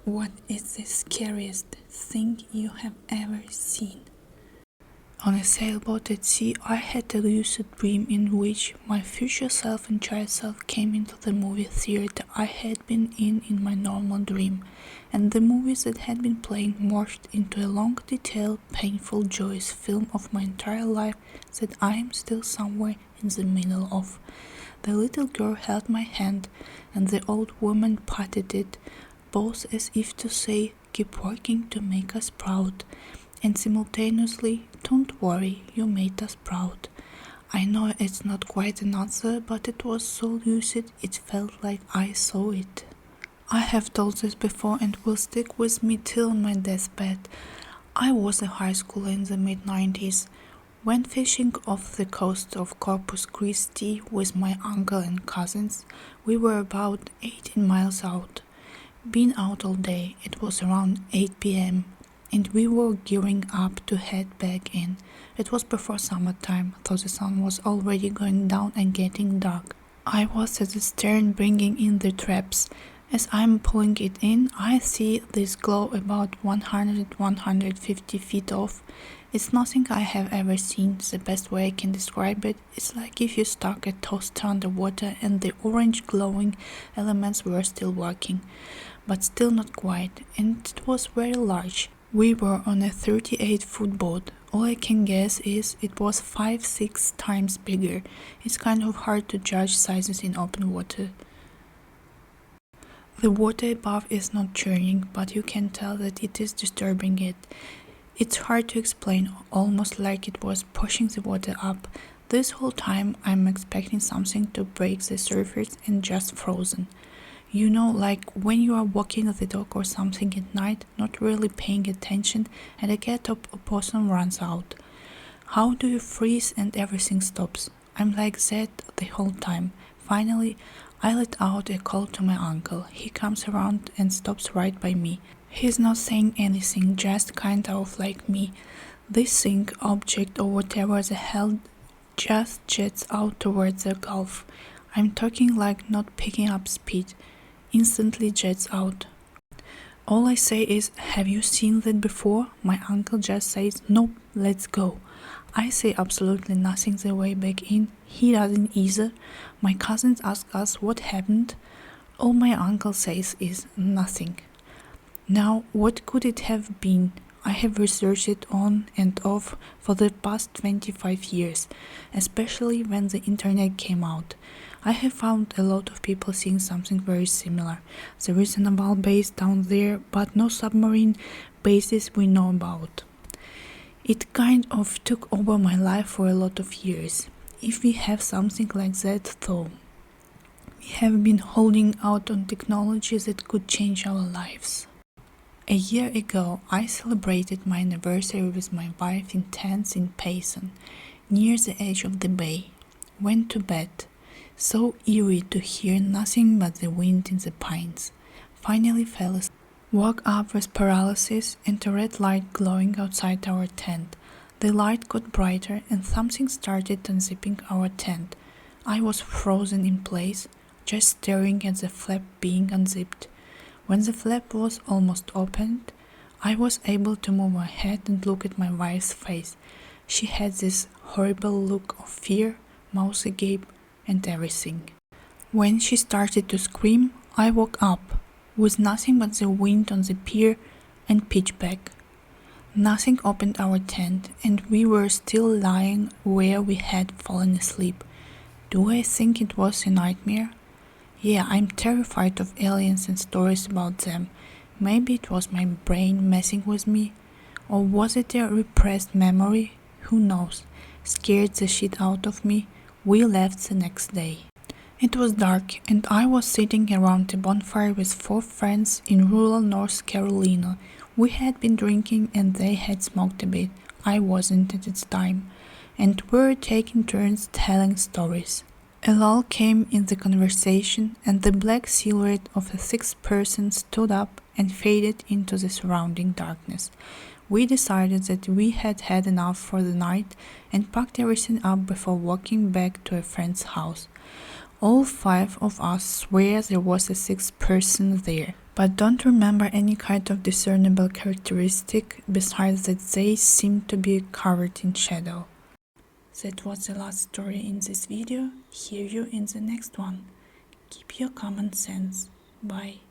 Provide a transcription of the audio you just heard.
What is the scariest thing you have ever seen? On a sailboat at sea, I had a lucid dream in which my future self and child self came into the movie theater I had been in my normal dream, and the movies that had been playing morphed into a long, detailed, painful, joyous film of my entire life that I am still somewhere in the middle of. The little girl held my hand, and the old woman patted it, both as if to say, "Keep working to make us proud," and simultaneously, "Don't worry, you made us proud." I know it's not quite an answer, but it was so lucid it felt like I saw it. I have told this before and will stick with me till my deathbed. I was a high schooler in the mid-90s. When fishing off the coast of Corpus Christi with my uncle and cousins, we were about 18 miles out. Been out all day, it was around 8 p.m. and we were gearing up to head back in. It was before summertime, though the sun was already going down and getting dark. I was at the stern bringing in the traps. As I'm pulling it in, I see this glow about 100-150 feet off. It's nothing I have ever seen. The best way I can describe it is like if you stuck a toaster underwater and the orange glowing elements were still working, but still not quite, and it was very large. We were on a 38-foot boat. All I can guess is it was 5-6 times bigger. It's kind of hard to judge sizes in open water. The water above is not churning, but you can tell that it is disturbing it. It's hard to explain, almost like it was pushing the water up. This whole time I'm expecting something to break the surface and just frozen. You know, like when you are walking the dog or something at night, not really paying attention, and a cat or possum runs out. How do you freeze and everything stops? I'm like that the whole time. Finally, I let out a call to my uncle. He comes around and stops right by me. He's not saying anything, just kind of like me. This thing, object, or whatever the hell just jets out towards the Gulf. I'm talking like not picking up speed. Instantly jets out. All I say is, "Have you seen that before?" My uncle just says, "Nope, let's go." I say absolutely nothing the way back in. He doesn't either. My cousins ask us what happened. All my uncle says is nothing. Now, what could it have been? I have researched it on and off for the past 25 years, especially when the internet came out. I have found a lot of people seeing something very similar. There is a naval base down there, but no submarine bases we know about. It kind of took over my life for a lot of years. If we have something like that, though, we have been holding out on technology that could change our lives. A year ago, I celebrated my anniversary with my wife in tents in Payson, near the edge of the bay. Went to bed. So eerie to hear nothing but the wind in the pines. Finally fell asleep. Woke up with paralysis and a red light glowing outside our tent. The light got brighter and something started unzipping our tent. I was frozen in place, just staring at the flap being unzipped. When the flap was almost opened, I was able to move my head and look at my wife's face. She had this horrible look of fear, mouth agape, and everything. When she started to scream, I woke up, with nothing but the wind on the pier and pitch black. Nothing opened our tent, and we were still lying where we had fallen asleep. Do I think it was a nightmare? Yeah, I'm terrified of aliens and stories about them. Maybe it was my brain messing with me, or was it a repressed memory? Who knows? Scared the shit out of me. We left the next day. It was dark, and I was sitting around a bonfire with 4 friends in rural North Carolina. We had been drinking and they had smoked a bit. I wasn't at its time. And we were taking turns telling stories. A lull came in the conversation, and the black silhouette of a 6th person stood up and faded into the surrounding darkness. We decided that we had had enough for the night and packed everything up before walking back to a friend's house. All 5 of us swear there was a 6th person there. but don't remember any kind of discernible characteristic besides that they seem to be covered in shadow. That was the last story in this video. Hear you in the next one. Keep your common sense. Bye.